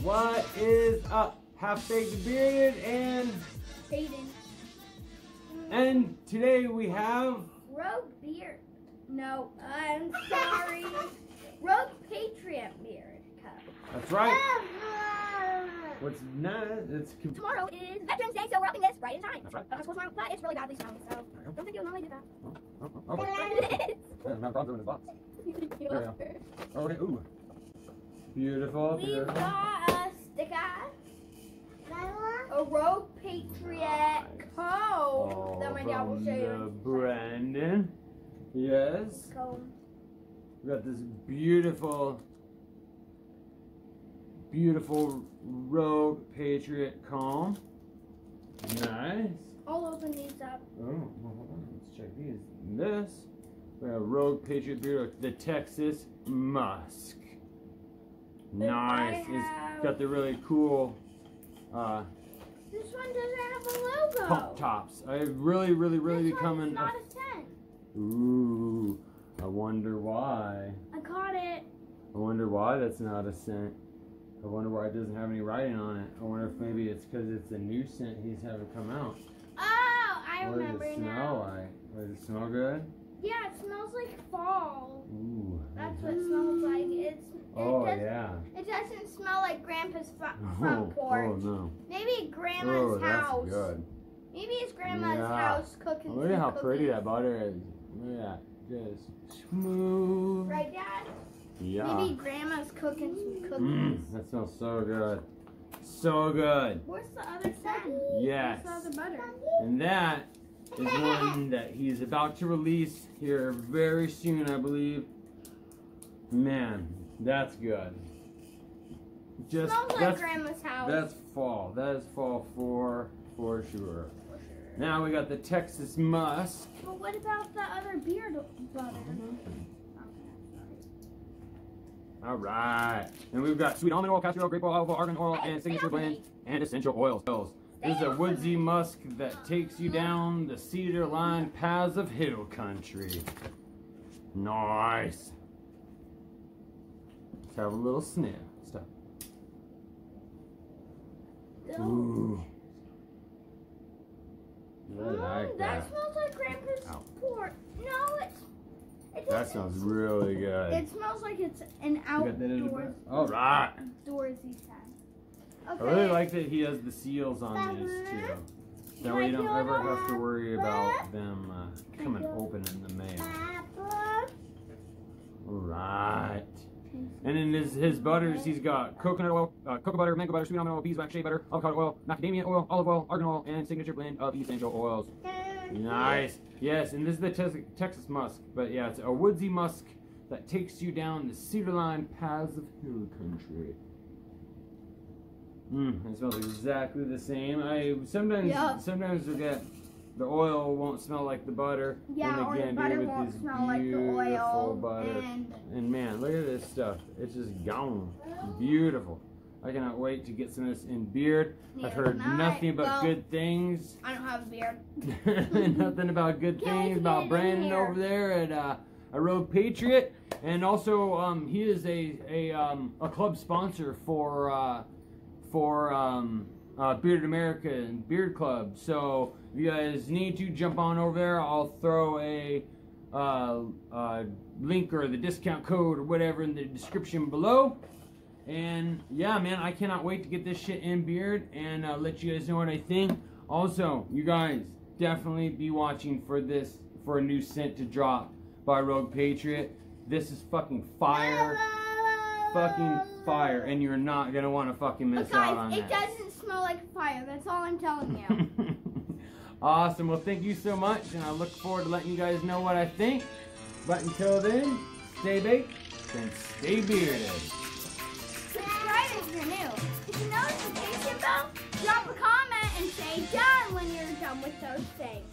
What is up? Half-baked bearded and Hayden. And today we have Rogue Beard. No, I'm sorry. Rogue Patriot Beard Cup. That's right. What's nice? It's Tomorrow is Veterans Day, so we're upping this right in time. That's right. But it's really badly smelling, so don't think you'll normally do that. Oh, But okay. it I'm not doing this box. is. There we go. Okay, ooh. Beautiful, We've beautiful. got a sticker. A Rogue Patriot comb that my dad will show you. Brandon. Yes. Comb. We got this beautiful Rogue Patriot comb. Nice. I'll open these up. Oh, well, hold on. Let's check these. This. We have Rogue Patriot Beard, the Texas Musk. Nice. It's got the really cool This one doesn't have a logo. pump tops. I really becoming. Not a scent. Ooh. I wonder why. I caught it. I wonder why that's not a scent. I wonder why it doesn't have any writing on it. I wonder if maybe it's because it's a new scent he's having come out. Oh, I What does remember it smell now. like? Does it smell good? Yeah, it smells like fall. Ooh. That's what it smells like. It doesn't smell like Grandpa's front porch. Oh no. Maybe Grandma's Oh, that's house. good. Maybe it's Grandma's Yeah. house cooking. Look at how some pretty cookies. that butter is. Look at that. Just smooth. Right, Dad? Yeah. Maybe Grandma's cooking some cookies. That smells so good. So good. Where's the other scent? Yes. Where's the other butter? And that is one that he's about to release here very soon, I believe. Man, that's good. Just Smells like Grandma's house. that's fall. That is fall for sure. Now we got the Texas Musk. But what about the other beard butter? All right, and we've got sweet almond oil, castor oil, grape oil, olive oil, argan oil, and signature blend, and essential oils. This is a woodsy musk that takes you down the cedar-lined paths of hill country. Nice. Let's have a little sniff. Stop. Ooh. I like That that. smells like Grandpa's Ow. porch. No, it That doesn't. smells really good. It smells like it's an You got that in the outdoors. back? All right. Outdoorsy scent. Okay. I really like that he has the seals on these too. That way you don't ever have to worry about them coming open in the mail. Alright. And in his butters, he's got coconut oil, cocoa butter, mango butter, sweet almond oil, beeswax, shea butter, avocado oil, macadamia oil, olive oil, argan oil, and signature blend of essential oils. Nice. Yes, and this is the Texas musk. But yeah, it's a woodsy musk that takes you down the cedar-lined paths of hill country. It smells exactly the same. I sometimes forget the oil won't smell like the butter. Yeah, or the butter won't smell like the oil. Butter. And man, look at this stuff. It's just gone. Beautiful. I cannot wait to get some of this in beard. I've heard nothing but good things. I don't have a beard. Nothing about good things about get it in Brandon here. over there at a Rogue Patriot, and also he is a club sponsor for Bearded America and Beard Club. So if you guys need to jump on over there, I'll throw a link or the discount code or whatever in the description below. And yeah, man, I cannot wait to get this shit in beard and let you guys know what I think. Also, you guys definitely be watching for a new scent to drop by Rogue Patriot. This is fucking fire. Fucking fire, and you're not gonna want to fucking miss out on It that. doesn't smell like fire. That's all I'm telling you. Awesome. Well, thank you so much, and I look forward to letting you guys know what I think. But until then, stay baked and stay bearded. Subscribe if you're new. Hit the notification bell, drop a comment, and say done when you're done with those things.